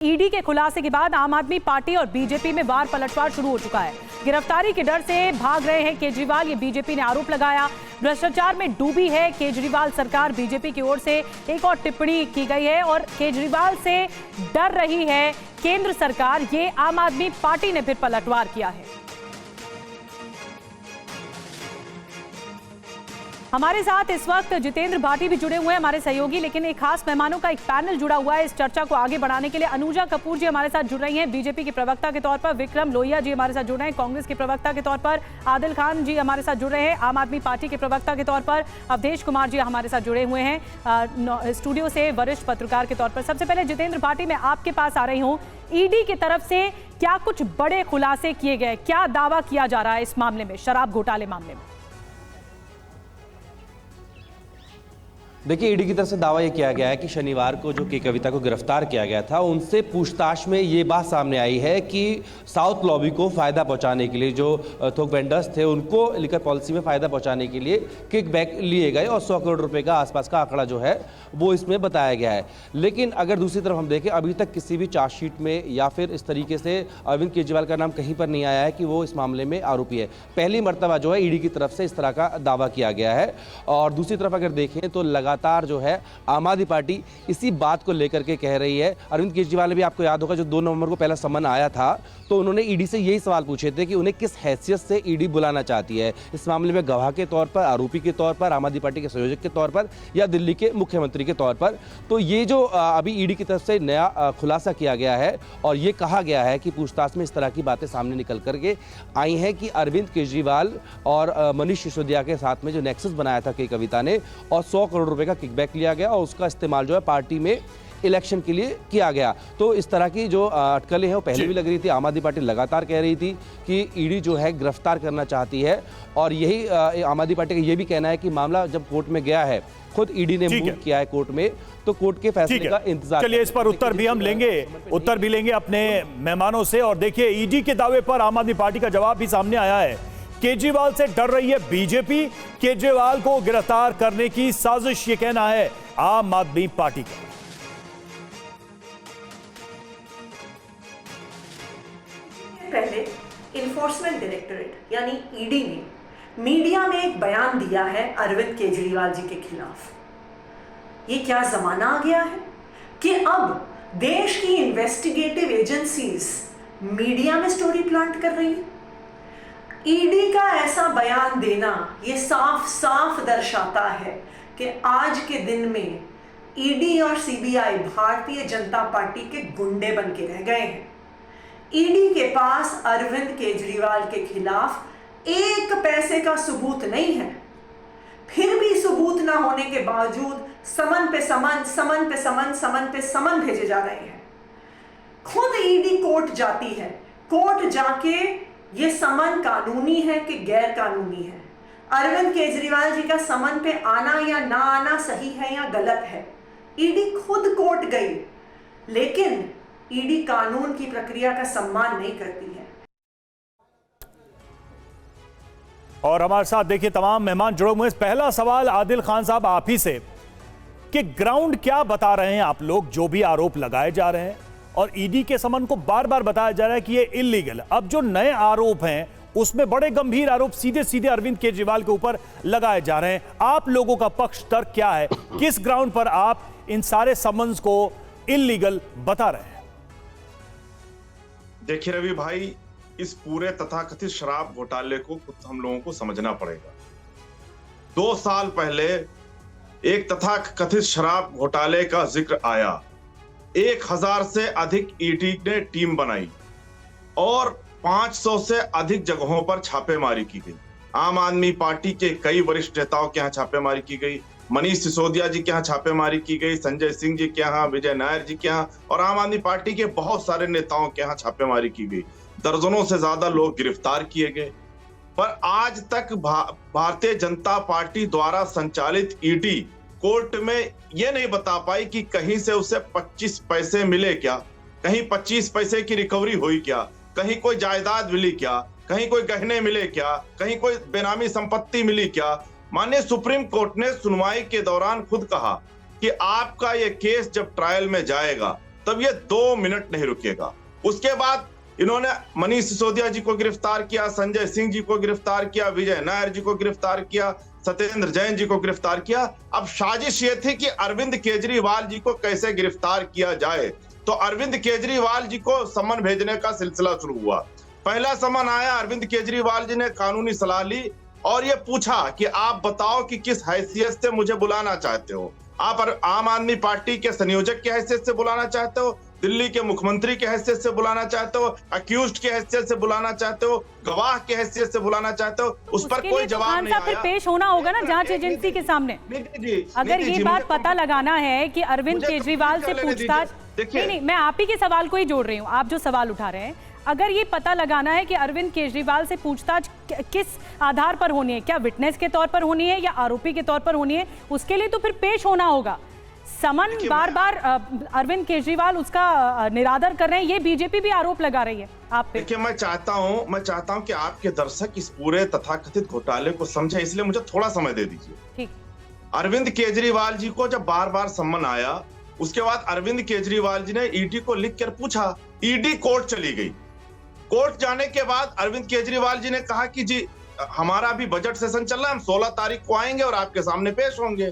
ED के खुलासे के बाद आम आदमी पार्टी और बीजेपी में वार पलटवार शुरू हो चुका है। गिरफ्तारी के डर से भाग रहे हैं केजरीवाल, ये बीजेपी ने आरोप लगाया। भ्रष्टाचार में डूबी है केजरीवाल सरकार, बीजेपी की ओर से एक और टिप्पणी की गई है और केजरीवाल से डर रही है केंद्र सरकार, ये आम आदमी पार्टी ने फिर पलटवार किया है। हमारे साथ इस वक्त जितेंद्र भाटी भी जुड़े हुए हैं, हमारे सहयोगी, लेकिन एक खास मेहमानों का एक पैनल जुड़ा हुआ है इस चर्चा को आगे बढ़ाने के लिए। अनुजा कपूर जी हमारे साथ जुड़ रही हैं बीजेपी के प्रवक्ता के तौर पर, विक्रम लोहिया जी हमारे साथ जुड़ रहे हैं कांग्रेस के प्रवक्ता के तौर पर, आदिल खान जी हमारे साथ जुड़ रहे हैं आम आदमी पार्टी के प्रवक्ता के तौर पर, अवधेश कुमार जी हमारे साथ जुड़े हुए हैं स्टूडियो से वरिष्ठ पत्रकार के तौर पर। सबसे पहले जितेंद्र भाटी, मैं आपके पास आ रही हूँ। ईडी की तरफ से क्या कुछ बड़े खुलासे किए गए, क्या दावा किया जा रहा है इस मामले में, शराब घोटाले मामले में? देखिए, ईडी की तरफ से दावा यह किया गया है कि शनिवार को जो के कविता को गिरफ्तार किया गया था, उनसे पूछताछ में ये बात सामने आई है कि साउथ लॉबी को फायदा पहुंचाने के लिए जो थोक वेंडर्स थे उनको लिकर पॉलिसी में फायदा पहुंचाने के लिए किकबैक लिए गए और 100 करोड़ रुपए का आसपास का आंकड़ा जो है वो इसमें बताया गया है। लेकिन अगर दूसरी तरफ हम देखें, अभी तक किसी भी चार्जशीट में या फिर इस तरीके से अरविंद केजरीवाल का नाम कहीं पर नहीं आया है कि वो इस मामले में आरोपी है। पहली मर्तबा जो है ईडी की तरफ से इस तरह का दावा किया गया है। और दूसरी तरफ अगर देखें तो लगातार जो है आम आदमी पार्टी इसी बात को लेकर के कह रही है। अरविंद केजरीवाल ने भी, आपको याद होगा, जो 2 नवंबर को पहला सम्मन आया था तो उन्होंने ईडी से यही सवाल पूछे थे कि उन्हें किस हैसियत से ईडी बुलाना चाहती है, इस मामले में गवाह के तौर पर, आरोपी के तौर पर, आम आदमी पार्टी के संयोजक के तौर पर या दिल्ली के मुख्यमंत्री के तौर पर। तो ये जो अभी ईडी की तरफ से नया खुलासा किया गया है और ये कहा गया है कि पूछताछ में इस तरह की बातें सामने निकल करके आई हैं कि अरविंद केजरीवाल और मनीष सिसोदिया के साथ में जो नेक्सस बनाया था के कविता ने और 100 करोड़ रुपए का किकबैक लिया गया और उसका इस्तेमाल जो है पार्टी में इलेक्शन के लिए किया गया। तो इस तरह की जो अटकलें हैं वो पहले भी लग रही थी। आम आदमी पार्टी लगातार कह रही थी कि ईडी जो है गिरफ्तार करना चाहती है और यही आम आदमी पार्टी का ये भी कहना है कि मामला जब कोर्ट में गया है, खुद ईडी ने मूव किया है कोर्ट में, तो कोर्ट के फैसले का इंतजार। चलिए, इस पर उत्तर भी हम लेंगे, उत्तर भी लेंगे अपने मेहमानों से। और देखिए, ईडी के दावे पर आम आदमी पार्टी का जवाब भी सामने आया है। केजरीवाल से डर रही है बीजेपी, केजरीवाल को गिरफ्तार करने की साजिश, ये कहना है आम आदमी पार्टी का। पहले इन्फोर्समेंट डायरेक्टरेट यानी ईडी ने मीडिया में एक बयान दिया है अरविंद केजरीवाल जी के खिलाफ। ये क्या जमाना आ गया है कि अब देश की इन्वेस्टिगेटिव एजेंसीज मीडिया में स्टोरी प्लांट कर रही है। ईडी का ऐसा बयान देना ये साफ साफ दर्शाता है कि आज के दिन में ईडी और सीबीआई भारतीय जनता पार्टी के गुंडे बन के रह गए हैं। ईडी के पास अरविंद केजरीवाल के खिलाफ एक पैसे का सबूत नहीं है, फिर भी सबूत ना होने के बावजूद समन पे समन, समन पे समन, समन पे समन भेजे जा रहे हैं। खुद ईडी कोर्ट जाती है, कोर्ट जाके ये समन कानूनी है कि गैर कानूनी है, अरविंद केजरीवाल जी का समन पे आना या ना आना सही है या गलत है, ईडी खुद कोर्ट गई, लेकिन ईडी कानून की प्रक्रिया का सम्मान नहीं करती है। और हमारे साथ देखिए तमाम मेहमान जुड़े हुए हैं। पहला सवाल आदिल खान साहब आप ही से कि ग्राउंड क्या बता रहे हैं आप लोग, जो भी आरोप लगाए जा रहे हैं और ईडी के समन को बार बार बताया जा रहा है कि ये इल्लीगल। अब जो नए आरोप हैं उसमें बड़े गंभीर आरोप सीधे सीधे अरविंद केजरीवाल के ऊपर लगाए जा रहे हैं। आप लोगों का पक्ष तर्क क्या है, किस ग्राउंड पर आप इन सारे समन्स को इल्लीगल बता रहे हैं? देखिए रवि भाई, इस पूरे तथाकथित शराब घोटाले को हम लोगों को समझना पड़ेगा। 2 साल पहले एक तथाकथित शराब घोटाले का जिक्र आया, 1000 से अधिक ईडी ने टीम बनाई और 500 से अधिक जगहों पर छापेमारी की गई। आम आदमी पार्टी के कई वरिष्ठ नेताओं के यहाँ छापेमारी की गई, मनीष सिसोदिया जी के यहाँ छापेमारी की गई, संजय सिंह जी के यहाँ, विजय नायर जी के यहाँ और आम आदमी पार्टी के बहुत सारे नेताओं के यहाँ छापेमारी की गई। दर्जनों से ज्यादा लोग गिरफ्तार किए गए। पर आज तक भारतीय जनता पार्टी द्वारा संचालित ईडी कोर्ट में यह नहीं बता पाई कि कहीं से उसे 25 पैसे मिले क्या, कहीं 25 पैसे की रिकवरी हुई क्या, कहीं कोई जायदाद मिली क्या, कहीं कोई गहने मिले क्या, कहीं कोई बेनामी संपत्ति मिली क्या। माननीय सुप्रीम कोर्ट ने सुनवाई के दौरान खुद कहा कि आपका यह केस जब ट्रायल में जाएगा तब ये 2 मिनट नहीं रुकेगा। उसके बाद इन्होंने मनीष सिसोदिया जी को गिरफ्तार किया, संजय सिंह जी को गिरफ्तार किया, विजय नायर जी को गिरफ्तार किया, सत्येंद्र जैन जी को गिरफ्तार किया। अब साजिश ये थी कि अरविंद केजरीवाल जी को कैसे गिरफ्तार किया जाए, तो अरविंद केजरीवाल जी को सम्मन भेजने का सिलसिला शुरू हुआ। पहला सम्मन आया, अरविंद केजरीवाल जी ने कानूनी सलाह ली और ये पूछा कि आप बताओ कि किस हैसियत से मुझे बुलाना चाहते हो। आप आम आदमी पार्टी के संयोजक की हैसियत से बुलाना चाहते हो, दिल्ली के मुख्यमंत्री की हैसियत से बुलाना चाहते हो, अक्यूज्ड की हैसियत से बुलाना चाहते हो, गवाह की हैसियत से बुलाना चाहते हो, उस पर कोई जवाब नहीं आया। पेश होना होगा ना जांच एजेंसी के सामने। अगर ये बात पता लगाना है कि अरविंद केजरीवाल से पूछताछ, नहीं, मैं आप ही के सवाल को ही जोड़ रही हूँ, आप जो सवाल उठा रहे हैं, अगर ये पता लगाना है कि अरविंद केजरीवाल से पूछताछ किस आधार पर होनी है, क्या विटनेस के तौर पर होनी है या आरोपी के तौर पर होनी है, उसके लिए तो फिर पेश होना होगा। समन बार बार अरविंद केजरीवाल उसका निरादर कर रहे हैं, ये बीजेपी भी आरोप लगा रही है आप पे। देखिए, मैं चाहता हूं कि आपके दर्शक इस पूरे तथाकथित घोटाले को समझे, इसलिए मुझे थोड़ा समय दे दीजिए। ठीक। अरविंद केजरीवाल जी को जब बार बार सम्मन आया, उसके बाद अरविंद केजरीवाल जी ने ईडी को लिख कर पूछा, ईडी कोर्ट चली गई। कोर्ट जाने के बाद अरविंद केजरीवाल जी ने कहा कि जी हमारा भी बजट सेशन चल रहा है, हम 16 तारीख को आएंगे और आपके सामने पेश होंगे।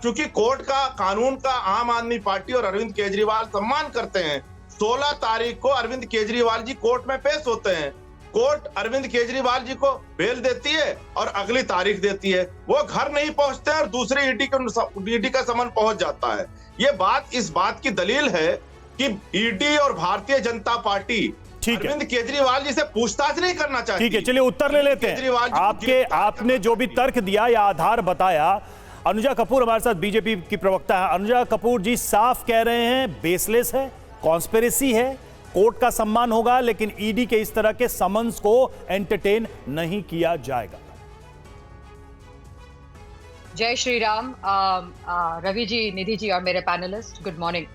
चूंकि कोर्ट का कानून का आम आदमी पार्टी और अरविंद केजरीवाल सम्मान करते हैं, 16 तारीख को अरविंद केजरीवाल जी कोर्ट में पेश होते हैं। कोर्ट अरविंद केजरीवाल जी को बेल देती है और अगली तारीख देती है। वो घर नहीं पहुंचते और दूसरे ईडी का समन पहुंच जाता है। ये बात इस बात की दलील है कि ईडी और भारतीय जनता पार्टी अरविंद केजरीवाल जी से पूछताछ नहीं करना चाहती। ठीक है, चलिए उत्तर ले लेते हैं। आपने जो भी तर्क दिया या आधार बताया, अनुजा कपूर हमारे साथ बीजेपी की प्रवक्ता है। अनुजा कपूर जी साफ कह रहे हैं बेसलेस है, कॉन्स्पिरेसी है, कोर्ट का सम्मान होगा, लेकिन ईडी के इस तरह के समन्स को एंटरटेन नहीं किया जाएगा। जय श्री राम। रवि जी, निधि जी और मेरे पैनलिस्ट, गुड मॉर्निंग।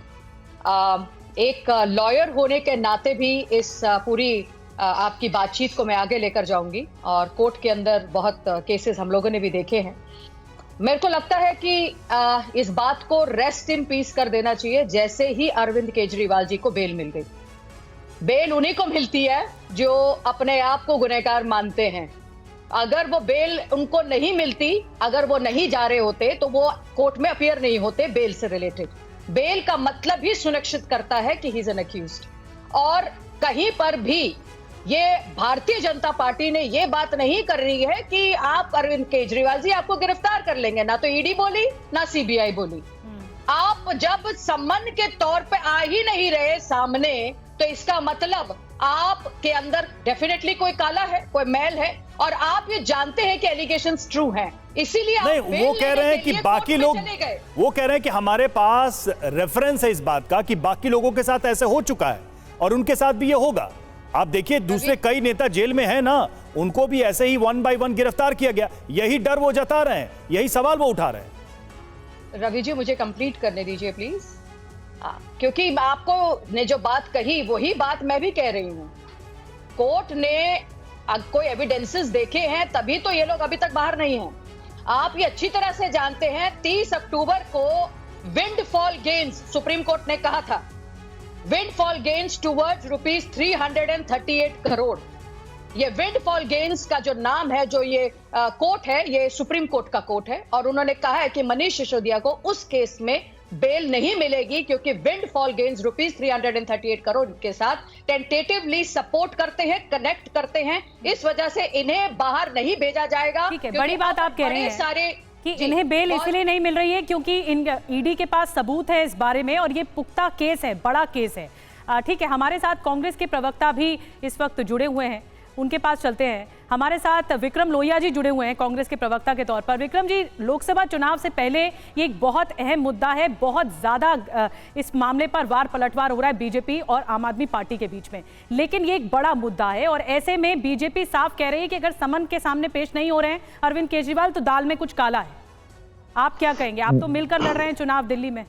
एक लॉयर होने के नाते भी इस पूरी आपकी बातचीत को मैं आगे लेकर जाऊंगी, और कोर्ट के अंदर बहुत केसेस हम लोगों ने भी देखे हैं। मेरे को लगता है कि इस बात को रेस्ट इन पीस कर देना चाहिए जैसे ही अरविंद केजरीवाल जी को बेल मिल गई। बेल उन्हीं को मिलती है जो अपने आप को गुनहगार मानते हैं। अगर वो बेल उनको नहीं मिलती, अगर वो नहीं जा रहे होते, तो वो कोर्ट में अपीयर नहीं होते बेल से रिलेटेड। बेल का मतलब ही सुनिश्चित करता है कि ही इज एन अक्यूज्ड। और कहीं पर भी ये भारतीय जनता पार्टी ने ये बात नहीं कर रही है कि आप अरविंद केजरीवाल जी आपको गिरफ्तार कर लेंगे, ना तो ईडी बोली ना सीबीआई बोली। आप जब सम्मन के तौर पे आ ही नहीं रहे सामने, तो इसका मतलब आपके अंदर डेफिनेटली कोई काला है, कोई मैल है, और आप ये जानते हैं कि एलिगेशंस ट्रू हैं। इसीलिए नहीं, वो कह रहे हैं कि बाकी लोग, वो कह रहे हैं कि हमारे पास रेफरेंस है इस बात का कि बाकी लोगों के साथ ऐसे हो चुका है और उनके साथ भी ये होगा। आप देखिए, दूसरे कई नेता जेल में हैं ना, उनको भी ऐसे ही 1 by 1 गिरफ्तार किया गया। यही डर वो जता रहे हैं, यही सवाल वो उठा रहे हैं। रवि जी, मुझे कंप्लीट करने दीजिए प्लीज, क्योंकि आपको ने जो बात कही वही बात मैं भी कह रही हूं। कोर्ट ने कोई एविडेंसेस देखे हैं, तभी तो ये लोग अभी तक बाहर नहीं हैं। आप ये अच्छी तरह से जानते हैं, 30 अक्टूबर को विंडफॉल गेन्स सुप्रीम कोर्ट ने कहा था, विंडफॉल गेन्स टुवर्ड्स ₹338 करोड़। ये विंडफॉल गेन्स का जो नाम है, जो ये कोर्ट है, ये सुप्रीम कोर्ट का कोर्ट है, और उन्होंने कहा है कि मनीष सिसोदिया को उस केस में बेल नहीं मिलेगी, क्योंकि विंडफॉल गेन्स ₹338 करोड़ के साथ टेंटेटिवली सपोर्ट करते हैं, कनेक्ट करते हैं। इस वजह से इन्हें बाहर नहीं भेजा जाएगा। ठीक है, बड़ी बात आप कह रहे हैं सारे कि इन्हें बेल इसलिए नहीं मिल रही है क्योंकि ईडी के पास सबूत है इस बारे में, और ये पुख्ता केस है, बड़ा केस है। ठीक है, हमारे साथ कांग्रेस के प्रवक्ता भी इस वक्त जुड़े हुए हैं, उनके पास चलते हैं। हमारे साथ विक्रम लोहिया जी जुड़े हुए हैं कांग्रेस के प्रवक्ता के तौर पर। विक्रम जी, लोकसभा चुनाव से पहले ये एक बहुत अहम मुद्दा है, बहुत ज़्यादा इस मामले पर वार पलटवार हो रहा है बीजेपी और आम आदमी पार्टी के बीच में, लेकिन ये एक बड़ा मुद्दा है, और ऐसे में बीजेपी साफ कह रही है कि अगर समन के सामने पेश नहीं हो रहे हैं अरविंद केजरीवाल, तो दाल में कुछ काला है। आप क्या कहेंगे? आप तो मिलकर लड़ रहे हैं चुनाव दिल्ली में।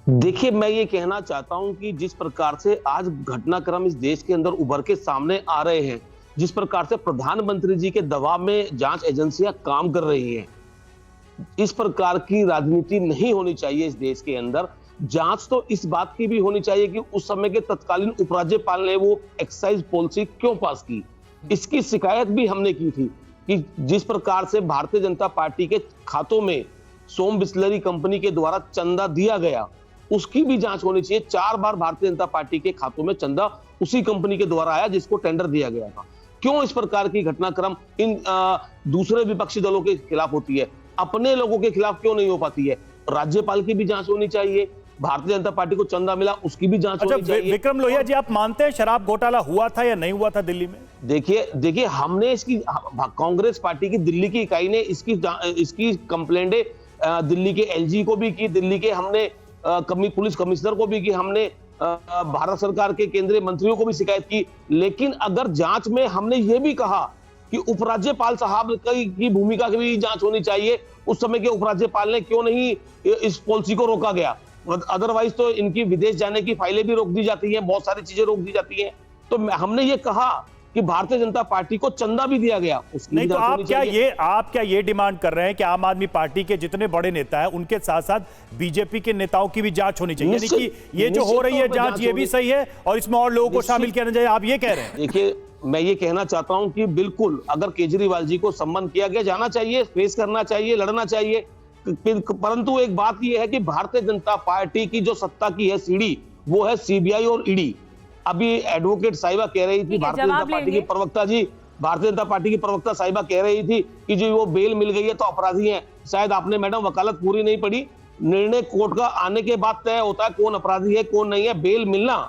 देखिए, मैं ये कहना चाहता हूं कि जिस प्रकार से आज घटनाक्रम इस देश के अंदर उभर के सामने आ रहे हैं, जिस प्रकार से प्रधानमंत्री जी के दबाव में जांच एजेंसियां काम कर रही हैं, इस प्रकार की राजनीति नहीं होनी चाहिए इस देश के अंदर। जांच तो इस बात की भी होनी चाहिए कि उस समय के तत्कालीन उपराज्यपाल ने वो एक्साइज पॉलिसी क्यों पास की। इसकी शिकायत भी हमने की थी कि जिस प्रकार से भारतीय जनता पार्टी के खातों में सोम बिस्लरी कंपनी के द्वारा चंदा दिया गया, उसकी भी जांच होनी चाहिए। 4 बार भारतीय जनता पार्टी के खातों में चंदा उसी कंपनी के द्वारा आया जिसको टेंडर दिया गया था। क्यों इस प्रकार की घटनाक्रम इन दूसरे विपक्षी दलों के खिलाफ होती है, अपने लोगों के खिलाफ क्यों नहीं हो पाती है? राज्यपाल की भी जांच होनी चाहिए, भारतीय जनता पार्टी को चंदा मिला उसकी भी जांच होनी चाहिए। विक्रम लोहिया जी, आप मानते हैं शराब घोटाला हुआ था या नहीं हुआ था दिल्ली में? देखिए हमने इसकी कांग्रेस पार्टी की दिल्ली की इकाई ने इसकी कंप्लेंटें दिल्ली के एलजी को भी की, दिल्ली के हमने पुलिस कमिश्नर को भी की, हमने भारत सरकार के केंद्रीय मंत्रियों को भी शिकायत की। लेकिन अगर जांच में हमने ये भी कहा कि उपराज्यपाल साहब की भूमिका की भी जांच होनी चाहिए, उस समय के उपराज्यपाल ने क्यों नहीं इस पॉलिसी को रोका गया? अदरवाइज तो इनकी विदेश जाने की फाइलें भी रोक दी जाती हैं, बहुत सारी चीजें रोक दी जाती हैं। तो हमने ये कहा कि भारतीय जनता पार्टी को चंदा भी दिया गया, उसकी नहीं। तो आप क्या ये डिमांड कर रहे हैं कि आम आदमी पार्टी के जितने बड़े नेता हैं उनके साथ साथ बीजेपी के नेताओं की भी जांच होनी चाहिए, यानी कि ये जो हो रही है जांच ये भी सही है और इसमें और लोगों को शामिल किया जाए, आप ये कह रहे हैं? देखिए, मैं ये कहना चाहता हूं कि बिल्कुल अगर केजरीवाल जी को सम्मान किया गया, जाना चाहिए, फेस करना चाहिए, लड़ना चाहिए। परंतु एक बात यह है कि भारतीय जनता पार्टी की जो सत्ता की है सीढ़ी, वो है सीबीआई और ईडी। अभी एडवोकेट साहिबा कह रही थी, भारतीय जनता पार्टी की प्रवक्ता जी, भारतीय जनता पार्टी की प्रवक्ता साहिबा कह रही थी कि जो वो बेल मिल गई है तो अपराधी हैं। शायद आपने मैडम वकालत पूरी नहीं पढ़ी। निर्णय कोर्ट का आने के बाद तय होता है कौन अपराधी है कौन नहीं है। बेल मिलना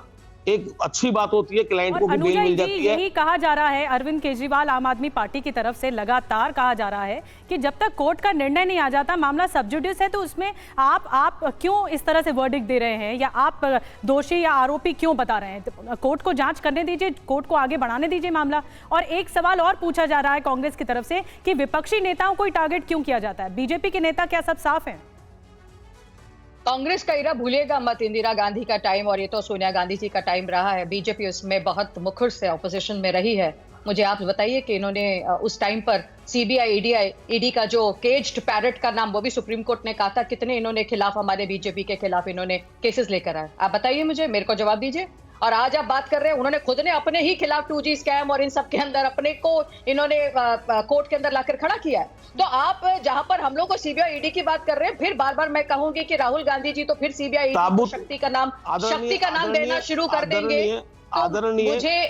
एक अच्छी बात होती है, क्लाइंट को भी बेल मिल जाती है। यही कहा जा रहा है अरविंद केजरीवाल आम आदमी पार्टी की तरफ से, लगातार कहा जा रहा है कि जब तक कोर्ट का निर्णय नहीं आ जाता, मामला सब जुडिस है, तो उसमें आप क्यों इस तरह से वर्डिक्ट दे रहे हैं, या आप दोषी या आरोपी क्यों बता रहे हैं? तो कोर्ट को जांच करने दीजिए, कोर्ट को आगे बढ़ाने दीजिए मामला। और एक सवाल और पूछा जा रहा है कांग्रेस की तरफ से कि विपक्षी नेताओं को टारगेट क्यों किया जाता है? बीजेपी के नेता क्या सब साफ हैं? कांग्रेस का इरा भूलिएगा मत, इंदिरा गांधी का टाइम और ये तो सोनिया गांधी जी का टाइम रहा है। बीजेपी उसमें बहुत मुखर से ऑपोजिशन में रही है। मुझे आप बताइए कि इन्होंने उस टाइम पर सीबीआई ईडी का जो केज्ड पैरट का नाम, वो भी सुप्रीम कोर्ट ने कहा था, कितने इन्होंने खिलाफ, हमारे बीजेपी के खिलाफ इन्होंने केसेस लेकर आए? आप बताइए मुझे, मेरे को जवाब दीजिए। और आज आप बात कर रहे हैं, उन्होंने खुद ने अपने ही खिलाफ 2G स्कैम और इन सब के अंदर अपने को इन्होंने कोर्ट के अंदर लाकर खड़ा किया है। तो आप जहां पर हम लोग को सीबीआई ईडी की बात कर रहे हैं, फिर बार बार मैं कहूंगी कि राहुल गांधी जी तो फिर सीबीआई शक्ति का नाम देना शुरू कर देंगे। तो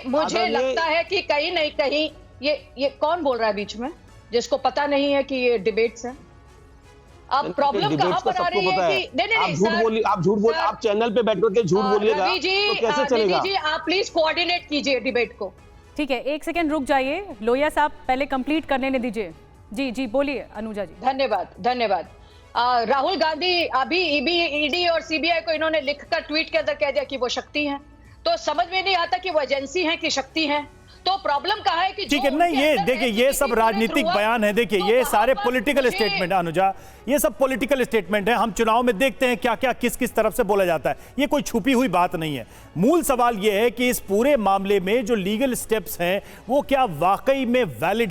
मुझे लगता है कि कहीं नहीं कहीं ये कौन बोल रहा है बीच में, जिसको पता नहीं है कि ये डिबेट्स है? अब प्रॉब्लम कहां पर आ रही है कि नहीं, आप झूठ बोल, आप चैनल पे बैठ करके झूठ बोलिएगा तो कैसे चलेगा? जी आप प्लीज कोऑर्डिनेट कीजिए डिबेट को। ठीक है, एक सेकंड रुक जाइए, लोहिया साहब पहले कंप्लीट करने ने दीजिए। जी बोलिए अनुजा जी। धन्यवाद। राहुल गांधी अभी ईडी और सीबीआई को इन्होंने लिखकर ट्वीट के अंदर कह दिया कि वो शक्ति हैं। तो समझ में नहीं आता कि वो एजेंसी है कि शक्ति है। तो प्रॉब्लम कहाँ है कि ठीक है, नहीं ये देखिए, ये सब राजनीतिक बयान है। देखिए ये सारे पॉलिटिकल स्टेटमेंट है अनुजा, ये सब पॉलिटिकल स्टेटमेंट है। हम चुनाव में देखते हैं क्या क्या किस तरफ से बोला जाता है, ये कोई छुपी हुई बात नहीं है। मूल सवाल ये है कि इस पूरे मामले में जो लीगल स्टेप्स हैं वो क्या वाकई में वैलिड है?